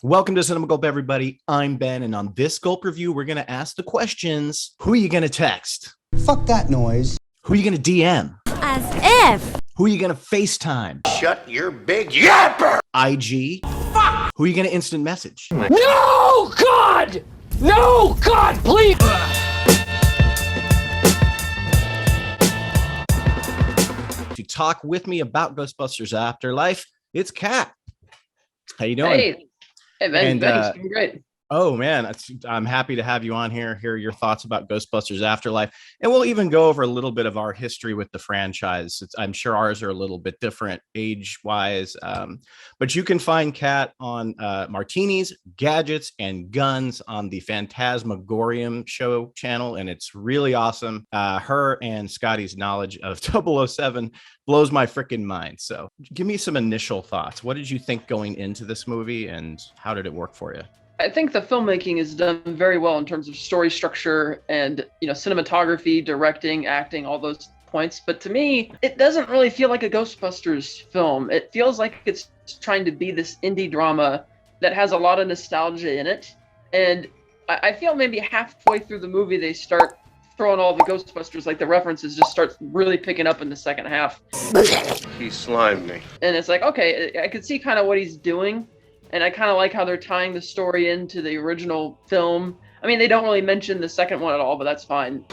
Welcome to Cinema Gulp, everybody. I'm Ben, and on this Gulp review, we're going to ask the questions. Who are you going to text? Fuck that noise. Who are you going to DM? As if. Who are you going to FaceTime? Shut your big yapper! IG? Fuck! Who are you going to instant message? No, God! No, God, please! To talk with me about Ghostbusters Afterlife, it's Kat. How you doing? Hey man, thanks. Doing great. Oh man, I'm happy to have you on here, hear your thoughts about Ghostbusters Afterlife. And we'll even go over a little bit of our history with the franchise. I'm sure ours are a little bit different age-wise. But you can find Kat on Martinis, Gadgets, and Guns on the Fantasmagorium Show channel. And it's really awesome. Her and Scotty's knowledge of 007 blows my freaking mind. So give me some initial thoughts. What did you think going into this movie and how did it work for you? I think the filmmaking is done very well in terms of story structure and, cinematography, directing, acting, all those points. But to me, it doesn't really feel like a Ghostbusters film. It feels like it's trying to be this indie drama that has a lot of nostalgia in it. And I feel maybe halfway through the movie, they start throwing all the Ghostbusters, like the references just start really picking up in the second half. He slimed me. And it's like, okay, I could see kind of what he's doing. And I kind of like how they're tying the story into the original film. I mean, they don't really mention the second one at all, but that's fine.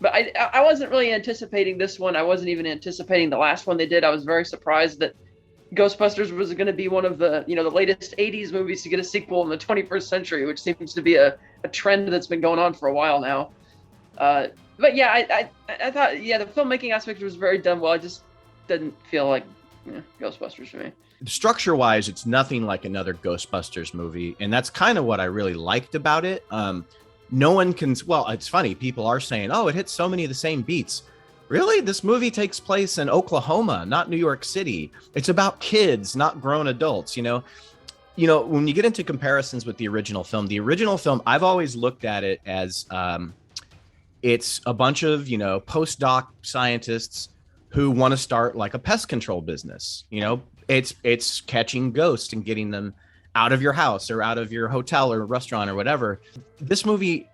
But I wasn't really anticipating this one. I wasn't even anticipating the last one they did. I was very surprised that Ghostbusters was going to be one of the, the latest 80s movies to get a sequel in the 21st century, which seems to be a trend that's been going on for a while now. But yeah, I thought, the filmmaking aspect was very done well. I just didn't feel like Ghostbusters for me. Structure-wise, it's nothing like another Ghostbusters movie, and that's kind of what I really liked about it. No one can... Well, it's funny. People are saying, oh, it hits so many of the same beats. Really? This movie takes place in Oklahoma, not New York City. It's about kids, not grown adults, when you get into comparisons with the original film, I've always looked at it as it's a bunch of, postdoc scientists who want to start like a pest control business, It's catching ghosts and getting them out of your house or out of your hotel or restaurant or whatever. This movie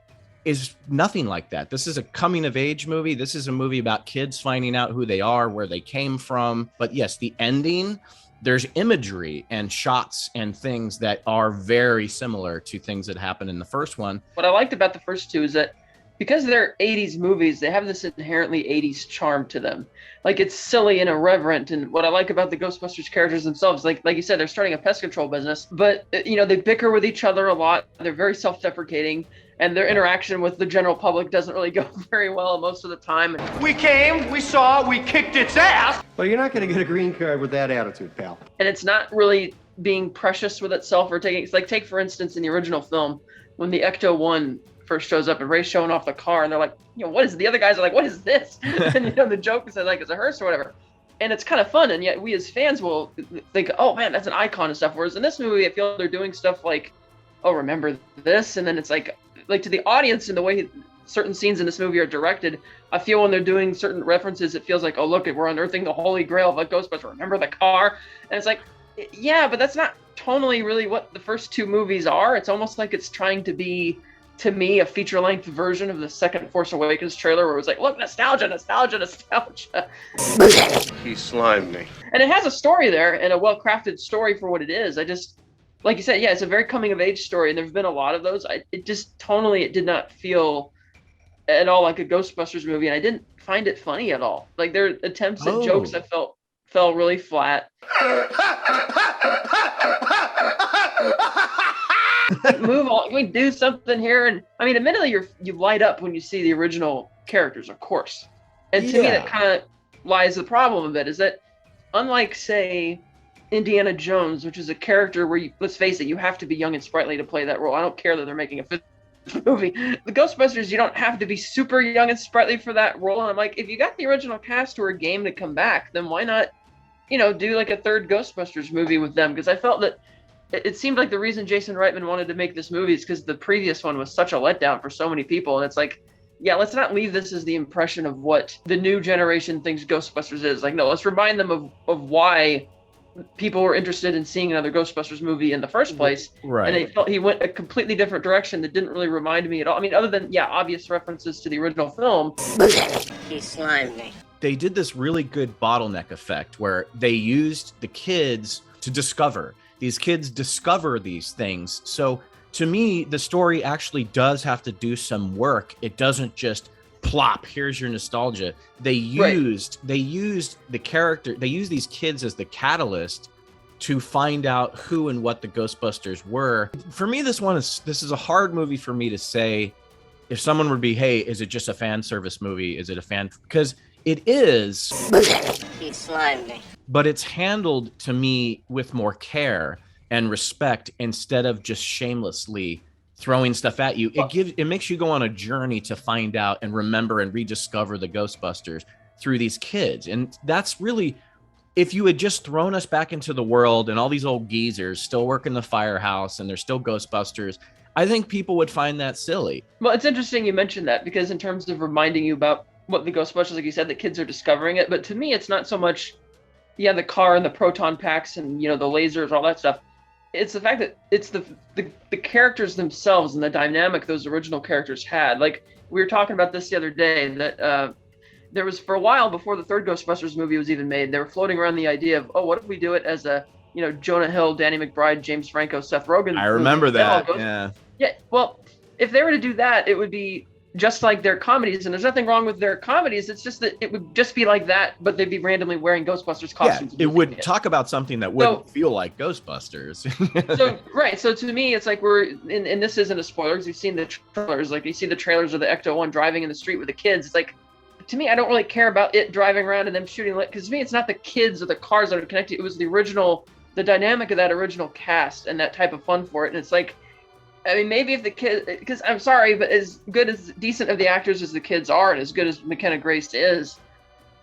is nothing like that. This is a coming of age movie. This is a movie about kids finding out who they are, where they came from. But yes, the ending, there's imagery and shots and things that are very similar to things that happened in the first one. What I liked about the first two is that because they're 80s movies, they have this inherently 80s charm to them. Like, it's silly and irreverent. And what I like about the Ghostbusters characters themselves, like you said, they're starting a pest control business, but, they bicker with each other a lot. They're very self-deprecating, and their interaction with the general public doesn't really go very well most of the time. We came, we saw, we kicked its ass! Well, you're not going to get a green card with that attitude, pal. And it's not really being precious with itself or taking... It's like, take, for instance, in the original film, when the Ecto-1 first shows up and Ray's showing off the car and they're like, what is... The other guys are like, what is this? And, the joke is like, it's a hearse or whatever. And it's kind of fun. And yet we as fans will think, oh man, that's an icon and stuff. Whereas in this movie, I feel they're doing stuff like, oh, remember this? And then it's like to the audience and the way certain scenes in this movie are directed, I feel when they're doing certain references, it feels like, oh, look, we're unearthing the holy grail of a Ghostbuster. Remember the car? And it's like, yeah, but that's not tonally really what the first two movies are. It's almost like it's trying to be, to me, a feature-length version of the second Force Awakens trailer where it was like, look, nostalgia, nostalgia, nostalgia. He slimed me. And it has a story there and a well-crafted story for what it is. I just, like you said, it's a very coming-of-age story, and there's been a lot of those. It just, tonally, it did not feel at all like a Ghostbusters movie, and I didn't find it funny at all. Like, their attempts at jokes, I felt fell really flat. Move on. Can we do something here? And I mean, admittedly, you light up when you see the original characters, of course. And to me, that kind of lies the problem of it, is that unlike, say, Indiana Jones, which is a character where let's face it, you have to be young and sprightly to play that role. I don't care that they're making a fifth movie. The Ghostbusters, you don't have to be super young and sprightly for that role. And I'm like, if you got the original cast who are game to come back, then why not, do like a third Ghostbusters movie with them? Because I felt that it seemed like the reason Jason Reitman wanted to make this movie is because the previous one was such a letdown for so many people. And it's like, yeah, let's not leave this as the impression of what the new generation thinks Ghostbusters is. Like, no, let's remind them of why people were interested in seeing another Ghostbusters movie in the first place. Right. And they felt he went a completely different direction that didn't really remind me at all. I mean, other than, obvious references to the original film. He slimed me. They did this really good bottleneck effect where they used the kids to discover. These kids discover these things. So to me, the story actually does have to do some work. It doesn't just plop, here's your nostalgia. They used the character, they used these kids as the catalyst to find out who and what the Ghostbusters were. For me, this is a hard movie for me to say. If someone would be, hey, is it just a fan service movie? Is it a fan? Because it is. He slimed me. But it's handled to me with more care and respect instead of just shamelessly throwing stuff at you. It makes you go on a journey to find out and remember and rediscover the Ghostbusters through these kids. And that's really, if you had just thrown us back into the world and all these old geezers still work in the firehouse and they're still Ghostbusters, I think people would find that silly. Well, it's interesting you mentioned that, because in terms of reminding you about what the Ghostbusters, like you said, the kids are discovering it. But to me, it's not so much, the car and the proton packs and, the lasers, all that stuff. It's the fact that it's the characters themselves and the dynamic those original characters had. Like, we were talking about this the other day, that there was, for a while before the third Ghostbusters movie was even made, they were floating around the idea of, what if we do it as a, Jonah Hill, Danny McBride, James Franco, Seth Rogen. I remember that. Yeah. Yeah. Well, if they were to do that, it would be just like their comedies, and there's nothing wrong with their comedies. It's just that it would just be like that, but they'd be randomly wearing Ghostbusters costumes. Yeah, it would talk about something that wouldn't feel like Ghostbusters. So to me, it's like and this isn't a spoiler because you've seen the trailers. Like, you see the trailers of the Ecto-1 driving in the street with the kids. It's like, to me, I don't really care about it driving around and them shooting, because to me, it's not the kids or the cars that are connected. It was the dynamic of that original cast and that type of fun for it. And it's like, I mean, maybe if the kids, because I'm sorry, but as decent of the actors as the kids are, and as good as McKenna Grace is,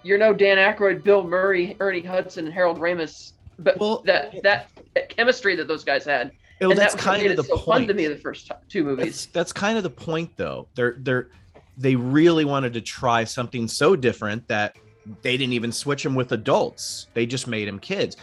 you're no Dan Aykroyd, Bill Murray, Ernie Hudson, and Harold Ramis. But that chemistry that those guys had, and that's what kind of the point. Fun to me, the first two movies. That's kind of the point, though. They really wanted to try something so different that they didn't even switch them with adults. They just made them kids.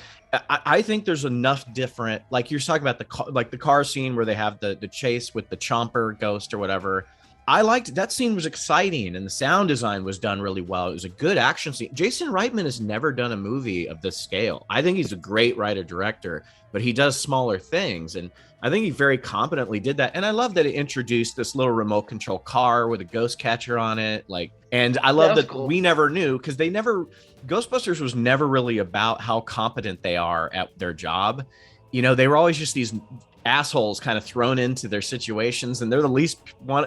I think there's enough different, like you're talking about the car scene where they have the chase with the chomper ghost or whatever. I liked that scene, was exciting, and the sound design was done really well. It was a good action scene. Jason Reitman has never done a movie of this scale. I think he's a great writer director, but he does smaller things, and I think he very competently did that. And I love that it introduced this little remote control car with a ghost catcher on it. And I love that cool. We never knew, because Ghostbusters was never really about how competent they are at their job. They were always just these assholes kind of thrown into their situations, and they're the least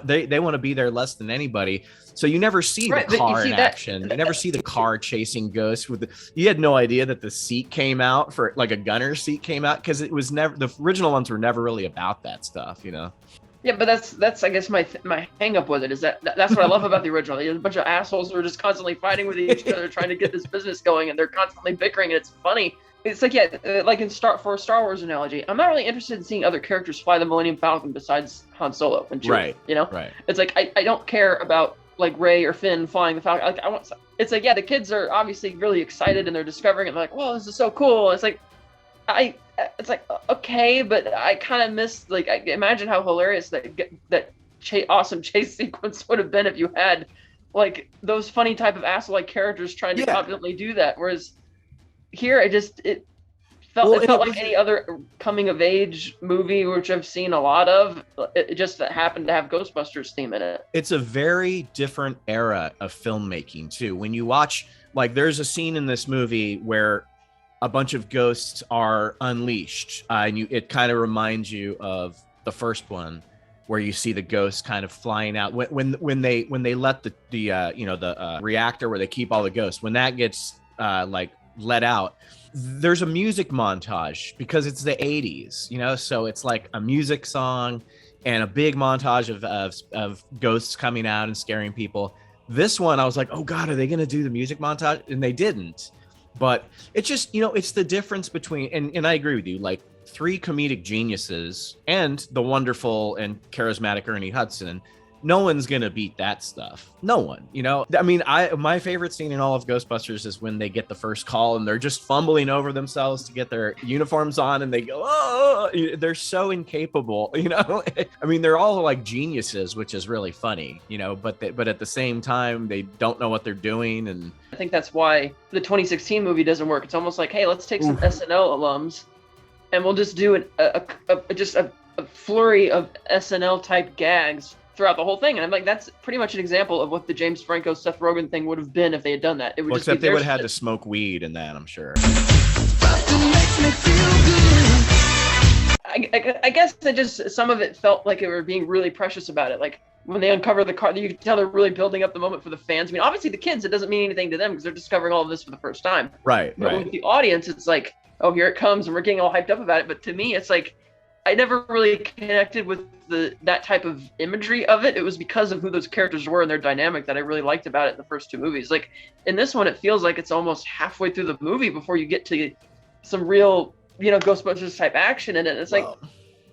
they want to be there less than anybody. So you never see the car in action. You never see the car chasing ghosts you had no idea that the seat came out for, like, a gunner seat came out, because it was never, the original ones were never really about that stuff, Yeah, but that's I guess my hang up with it is that's what I love about the original. There's a bunch of assholes who are just constantly fighting with each other, trying to get this business going, and they're constantly bickering, and it's funny. It's like, like for a Star Wars analogy, I'm not really interested in seeing other characters fly the Millennium Falcon besides Han Solo and Chewie. Right. Right. It's like I don't care about, like, Rey or Finn flying the Falcon. Like, it's like, the kids are obviously really excited and they're discovering it. And they're like, "Whoa, this is so cool!" And it's like, it's like, okay, but I kind of miss, like, I imagine how hilarious that awesome chase sequence would have been if you had, like, those funny type of asshole-like characters trying to confidently do that. Whereas here, it felt like any other coming of age movie, which I've seen a lot of. It just happened to have Ghostbusters theme in it. It's a very different era of filmmaking too. When you watch, like, there's a scene in this movie where a bunch of ghosts are unleashed, and it kind of reminds you of the first one, where you see the ghosts kind of flying out when they let the reactor where they keep all the ghosts, when that gets let out. There's a music montage because it's the 80s, so it's like a music song and a big montage of ghosts coming out and scaring people. This one, I was like, oh God, are they going to do the music montage? And they didn't. But it's just, it's the difference between, and I agree with you, like, three comedic geniuses and the wonderful and charismatic Ernie Hudson. no one's gonna beat that stuff. No one, you know. I mean, my favorite scene in all of Ghostbusters is when they get the first call and they're just fumbling over themselves to get their uniforms on, and they go, oh, they're so incapable, you know. I mean, they're all like geniuses, which is really funny, you know. But at the same time, they don't know what they're doing, and I think that's why the 2016 movie doesn't work. It's almost like, hey, let's take some SNL alums, and we'll just do a flurry of SNL type gags throughout the whole thing. And I'm like, that's pretty much an example of what the James Franco, Seth Rogen thing would have been if they had done that. It would just except they would have had to smoke weed in that, I'm sure. I guess that just some of it felt like they were being really precious about it. Like when they uncover the car, you can tell they're really building up the moment for the fans. I mean, obviously the kids, it doesn't mean anything to them because they're discovering all of this for the first time. Right. But with the audience, it's like, oh, here it comes, and we're getting all hyped up about it. But to me, it's like, I never really connected with that type of imagery of it. It was because of who those characters were and their dynamic that I really liked about it in the first two movies. Like in this one, it feels like it's almost halfway through the movie before you get to some real, you know, Ghostbusters type action in it. It's like,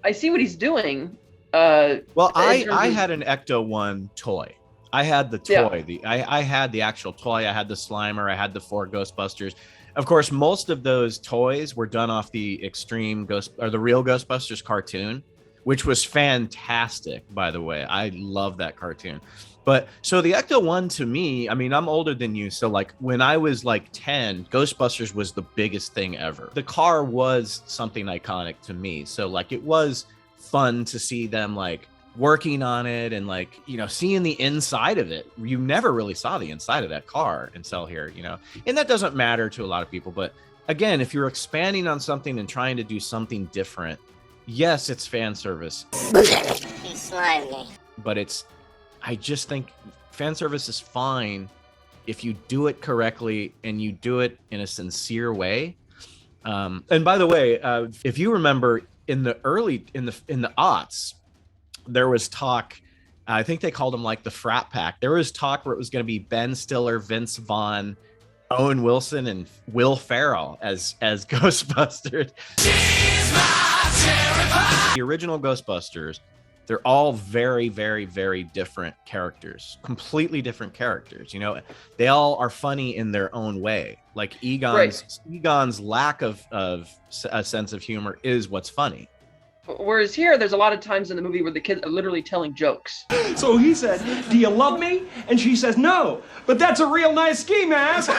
I see what he's doing. Well, I had an Ecto-1 toy. I had the toy. Yeah. I had the actual toy. I had the Slimer. I had the 4 Ghostbusters. Of course, most of those toys were done off the the real Ghostbusters cartoon, which was fantastic, by the way. I love that cartoon. But so the Ecto-1 to me, I mean, I'm older than you. So like when I was like 10, Ghostbusters was the biggest thing ever. The car was something iconic to me. So like it was fun to see them like working on it and like, you know, seeing the inside of it. You never really saw the inside of that car until here, you know, and that doesn't matter to a lot of people. But again, if you're expanding on something and trying to do something different, yes, it's fan service. He slimed me. But I just think fan service is fine if you do it correctly and you do it in a sincere way. And by the way, if you remember in the aughts, there was talk, I think they called them like the frat pack. There was talk where it was going to be Ben Stiller, Vince Vaughn, Owen Wilson, and Will Ferrell as Ghostbusters. The original Ghostbusters, they're all very, very, very different characters, completely different characters. You know, they all are funny in their own way. Like Egon's lack of a sense of humor is what's funny. Whereas here, there's a lot of times in the movie where the kids are literally telling jokes. So he said, "Do you love me?" And she says, "No, but that's a real nice ski mask."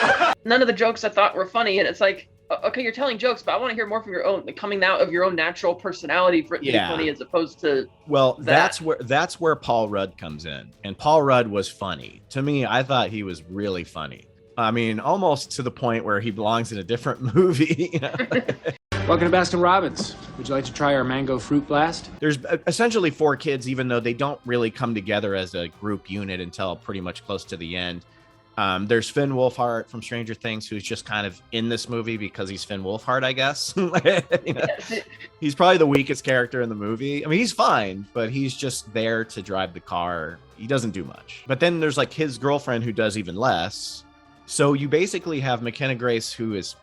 None of the jokes I thought were funny, and it's like, okay, you're telling jokes, but I want to hear more from your own, like, coming out of your own natural personality for it to be funny, as opposed to that's where Paul Rudd comes in, and Paul Rudd was funny to me. I thought he was really funny. I mean, almost to the point where he belongs in a different movie. You know? Welcome to Baskin Robbins. Would you like to try our mango fruit blast? There's essentially 4 kids, even though they don't really come together as a group unit until pretty much close to the end. There's Finn Wolfhard from Stranger Things, who's just kind of in this movie because he's Finn Wolfhard, I guess. You know, he's probably the weakest character in the movie. I mean, he's fine, but he's just there to drive the car. He doesn't do much. But then there's like his girlfriend who does even less. So you basically have McKenna Grace, who is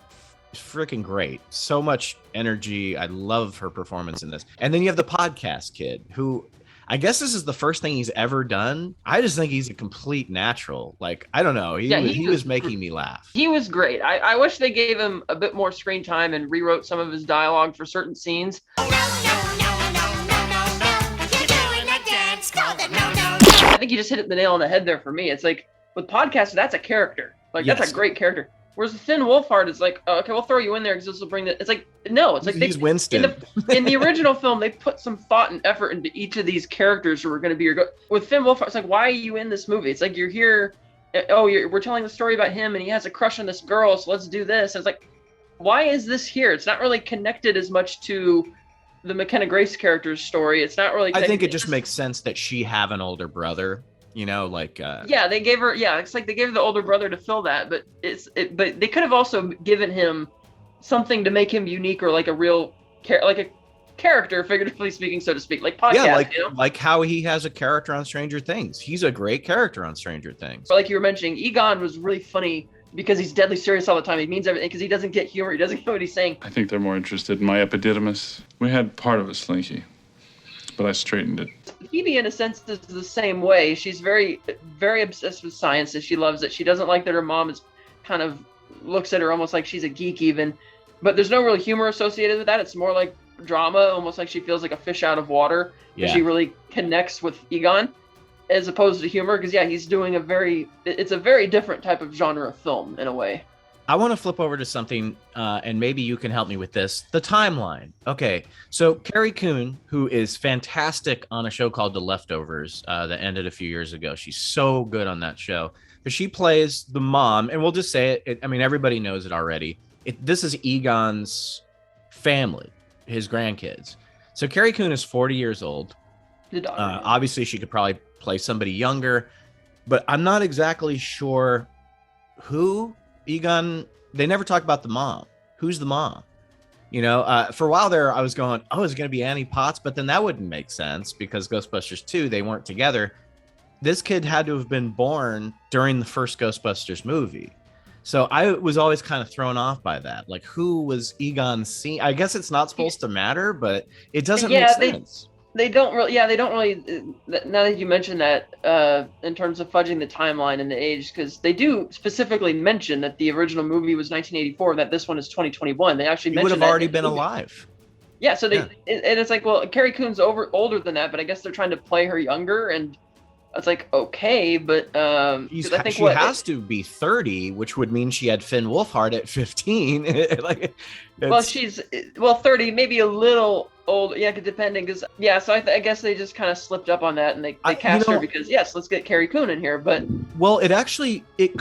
freaking great. So much energy. I love her performance in this. And then you have the podcast kid, who I guess this is the first thing he's ever done. I just think he's a complete natural. Like, I don't know. He was making me laugh. He was great. I wish they gave him a bit more screen time and rewrote some of his dialogue for certain scenes. I think you just hit the nail on the head there for me. It's like, with podcasts, that's a character. Like, that's a great character. Whereas Finn Wolfhard is like, oh, okay, we'll throw you in there because this will bring the. It's like, no, it's like he's Winston. In the original film, they put some thought and effort into each of these characters who are going to be with Finn Wolfhard. It's like, why are you in this movie? It's like, you're here. Oh, we're telling the story about him and he has a crush on this girl, so let's do this. And it's like, why is this here? It's not really connected as much to the McKenna Grace character's story. It's not really. I think it just makes sense that she have an older brother. You know, like they gave her. Yeah, it's like they gave her the older brother to fill that, but but they could have also given him something to make him unique, or like a real character, figuratively speaking, so to speak, like podcast. Yeah, like how he has a character on Stranger Things. He's a great character on Stranger Things. But like you were mentioning, Egon was really funny because he's deadly serious all the time. He means everything because he doesn't get humor. He doesn't know what he's saying. I think they're more interested in my epididymis. We had part of a slinky. but I straightened it. Phoebe, in a sense, is the same way. She's very, very obsessed with science, and she loves it. She doesn't like that her mom is kind of looks at her almost like she's a geek even. But there's no real humor associated with that. It's more like drama, almost like she feels like a fish out of water. Yeah. She really connects with Egon as opposed to humor, because he's doing it's a very different type of genre of film in a way. I want to flip over to something, and maybe you can help me with this. The timeline. Okay, so Carrie Coon, who is fantastic on a show called The Leftovers that ended a few years ago. She's so good on that show. But she plays the mom, and we'll just say it. I mean, everybody knows it already. This is Egon's family, his grandkids. So Carrie Coon is 40 years old. Obviously, she could probably play somebody younger, but I'm not exactly sure who Egon. They never talk about the mom. Who's the mom? For a while there, I was going, oh, is it going to be Annie Potts? But then that wouldn't make sense because Ghostbusters 2, they weren't together. This kid had to have been born during the first Ghostbusters movie. So I was always kind of thrown off by that. Like, who was Egon seeing? I guess it's not supposed to matter, but it doesn't make sense. They don't really, now that you mention that, in terms of fudging the timeline and the age, because they do specifically mention that the original movie was 1984, that this one is 2021. They actually mentioned would have already been alive. Yeah, so and it's like, well, Carrie Coon's older than that, but I guess they're trying to play her younger, and it's like, okay, but I think she has to be 30, which would mean she had Finn Wolfhard at 15. She's 30, maybe a little old, depending, because so I guess they just kind of slipped up on that, and they cast her because let's get Carrie Coon in here. But it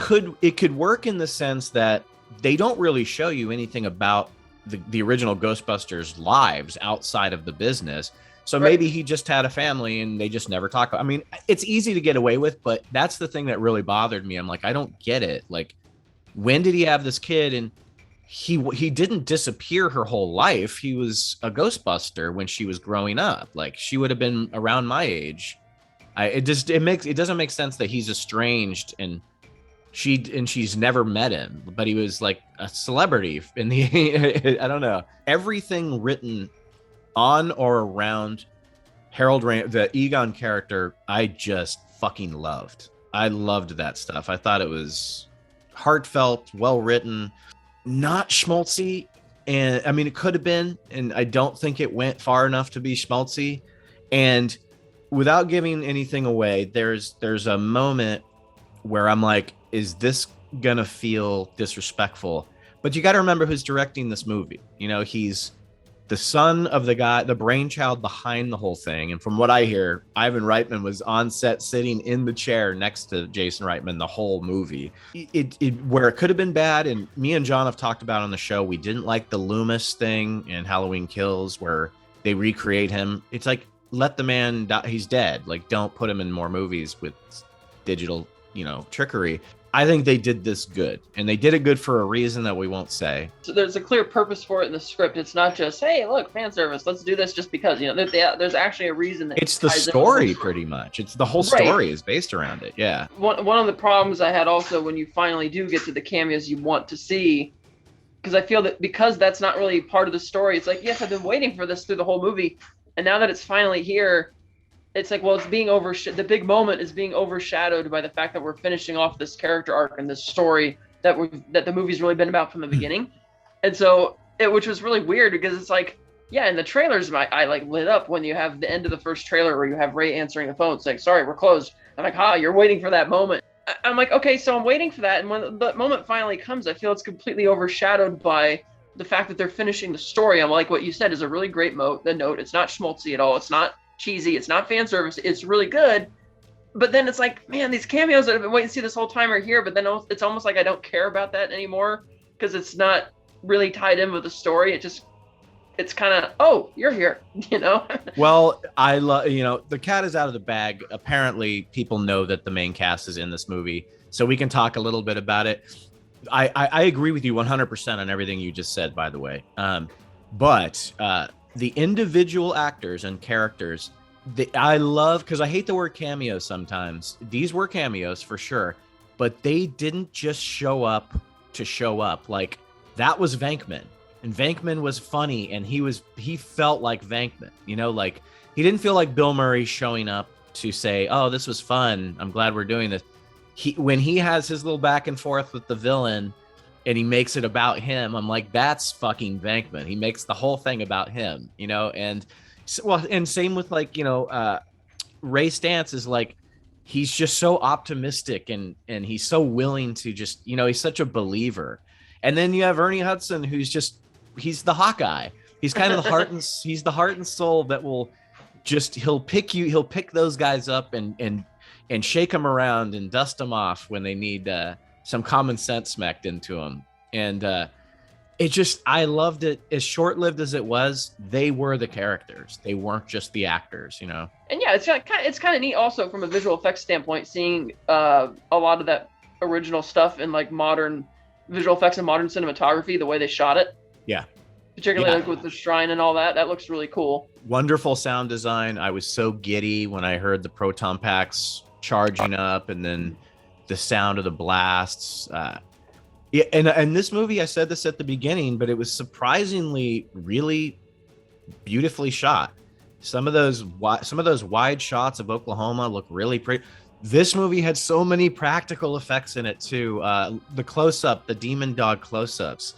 could work in the sense that they don't really show you anything about the original Ghostbusters lives outside of the business. So maybe he just had a family and they just never talk about. I mean, it's easy to get away with, but that's the thing that really bothered me. I'm like, I don't get it. Like, when did he have this kid? And he didn't disappear her whole life. He was a Ghostbuster when she was growing up. Like, she would have been around my age. It doesn't make sense that he's estranged and she's never met him, but he was like a celebrity in the I don't know. Everything written on or around Harold the Egon character, I just fucking loved. I loved that stuff. I thought it was heartfelt, well written, not schmaltzy. And I mean, it could have been, and I don't think it went far enough to be schmaltzy. And without giving anything away, there's a moment where I'm like, is this gonna feel disrespectful? But you got to remember who's directing this movie. He's the son of the guy, the brainchild behind the whole thing. And from what I hear, Ivan Reitman was on set sitting in the chair next to Jason Reitman the whole movie. Where it could have been bad, and me and John have talked about on the show, we didn't like the Loomis thing in Halloween Kills where they recreate him. It's like, let the man die. He's dead. Like, don't put him in more movies with digital, trickery. I think they did this good, and they did it good for a reason that we won't say. So there's a clear purpose for it in the script. It's not just, hey, look, fan service, let's do this just because. There's actually a reason. That it's the story, pretty much. It's the whole story is based around it. Yeah. One of the problems I had also when you finally do get to the cameos you want to see, because I feel that because that's not really part of the story, it's like, yes, I've been waiting for this through the whole movie, and now that it's finally here, it's like, well, it's being the big moment is being overshadowed by the fact that we're finishing off this character arc and this story that the movie's really been about from the beginning. And so which was really weird because it's like, in the trailers, I like lit up when you have the end of the first trailer where you have Ray answering the phone saying, sorry, we're closed. I'm like, you're waiting for that moment. I'm like, okay, so I'm waiting for that. And when the moment finally comes, I feel it's completely overshadowed by the fact that they're finishing the story. I'm like, what you said is a really great note. It's not schmaltzy at all. It's not cheesy, it's not fan service, it's really good. But then it's like, man, these cameos that I've been waiting to see this whole time are here, but then it's almost like I don't care about that anymore because it's not really tied in with the story. It's kind of, oh, you're here, Well, I love, the cat is out of the bag. Apparently people know that the main cast is in this movie, so we can talk a little bit about it. I agree with you 100% on everything you just said, by the way. But the individual actors and characters, I love, because I hate the word cameo sometimes. These were cameos for sure, but they didn't just show up to show up. Like, that was Venkman. And Venkman was funny, and he felt like Venkman, you know, like he didn't feel like Bill Murray showing up to say, oh, this was fun, I'm glad we're doing this. When he has his little back and forth with the villain and he makes it about him, I'm like, that's fucking Venkman. He makes the whole thing about him, you know. And well, and same with like, you know, Ray Stantz is like, he's just so optimistic and he's so willing to just, you know, he's such a believer. And then you have Ernie Hudson, who's he's the Hawkeye. He's kind of the heart and soul that will just, he'll pick those guys up and shake them around and dust them off when they need some common sense smacked into them. And I loved it. As short-lived as it was, they were the characters. They weren't just the actors, you know? And yeah, it's kind of neat also from a visual effects standpoint, seeing a lot of that original stuff in like modern visual effects and modern cinematography, the way they shot it. Yeah. Particularly like with the shrine and all that. That looks really cool. Wonderful sound design. I was so giddy when I heard the proton packs charging up and then the sound of the blasts. Yeah, and this movie, I said this at the beginning, but it was surprisingly really beautifully shot. Some of those wide shots of Oklahoma look really pretty. This movie had so many practical effects in it too. The close-up, the demon dog close-ups,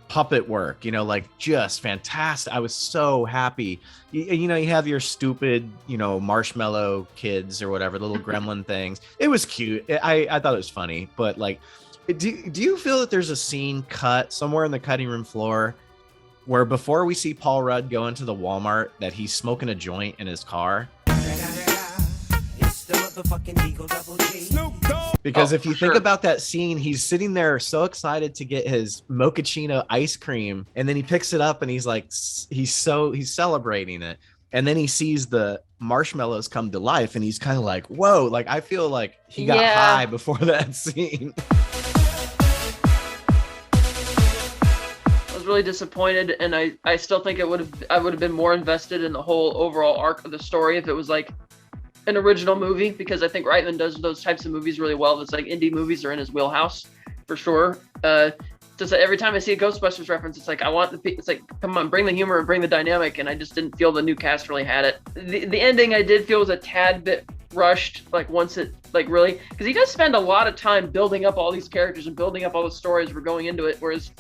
puppet work, you know, like just fantastic. I was so happy. You know, you have your stupid, you know, marshmallow kids or whatever, little gremlin things. It was cute. I thought it was funny, but like, do you feel that there's a scene cut somewhere in the cutting room floor where before we see Paul Rudd go into the Walmart that he's smoking a joint in his car? Because if you think about that scene, he's sitting there so excited to get his mochaccino ice cream, and then he picks it up and he's like, he's celebrating it, and then he sees the marshmallows come to life and he's kind of like, whoa, like I feel like he got high before that scene. I was really disappointed, and I still think I would have been more invested in the whole overall arc of the story if it was like an original movie, because I think Reitman does those types of movies really well. It's like indie movies are in his wheelhouse for sure. Just every time I see a Ghostbusters reference, it's like it's like, come on, bring the humor and bring the dynamic, and I just didn't feel the new cast really had it. The ending I did feel was a tad bit rushed, like once it like really, because he does spend a lot of time building up all these characters and building up all the stories we're going into it, whereas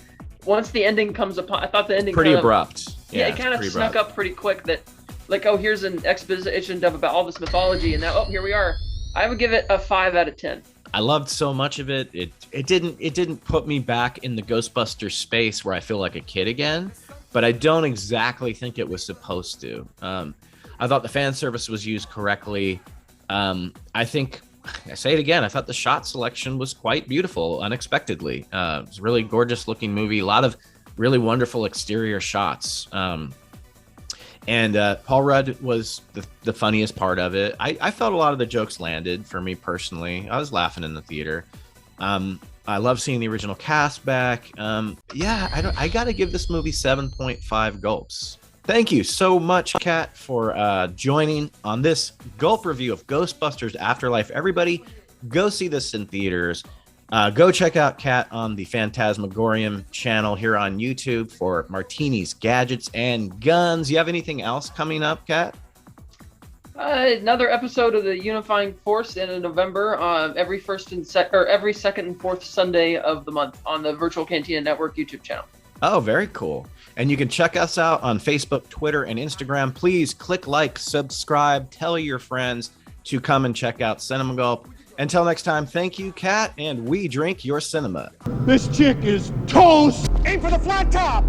once the ending comes upon, I thought the ending pretty abrupt. Yeah, it kind of snuck up pretty quick that, like, oh, here's an exposition of about all this mythology, and now, oh, here we are. I would give it a 5 out of 10. I loved so much of it. It didn't put me back in the Ghostbusters space where I feel like a kid again, but I don't exactly think it was supposed to. I thought the fan service was used correctly. I think, I say it again, I thought the shot selection was quite beautiful, unexpectedly. It was a really gorgeous looking movie. A lot of really wonderful exterior shots. And Paul Rudd was the funniest part of it. I felt a lot of the jokes landed for me personally. I was laughing in the theater. I love seeing the original cast back. I got to give this movie 7.5 gulps. Thank you so much, Kat, for joining on this gulp review of Ghostbusters Afterlife. Everybody, go see this in theaters. Go check out Kat on the Fantasmagorium channel here on YouTube for martinis, gadgets, and guns. You have anything else coming up, Kat? Another episode of the Unifying Force in November, every second and fourth Sunday of the month on the Virtual Cantina Network YouTube channel. Oh, very cool. And you can check us out on Facebook, Twitter, and Instagram. Please click like, subscribe, tell your friends to come and check out Cinema Gulp. Until next time, thank you, Kat, and we drink your cinema. This chick is toast. Aim for the flat top.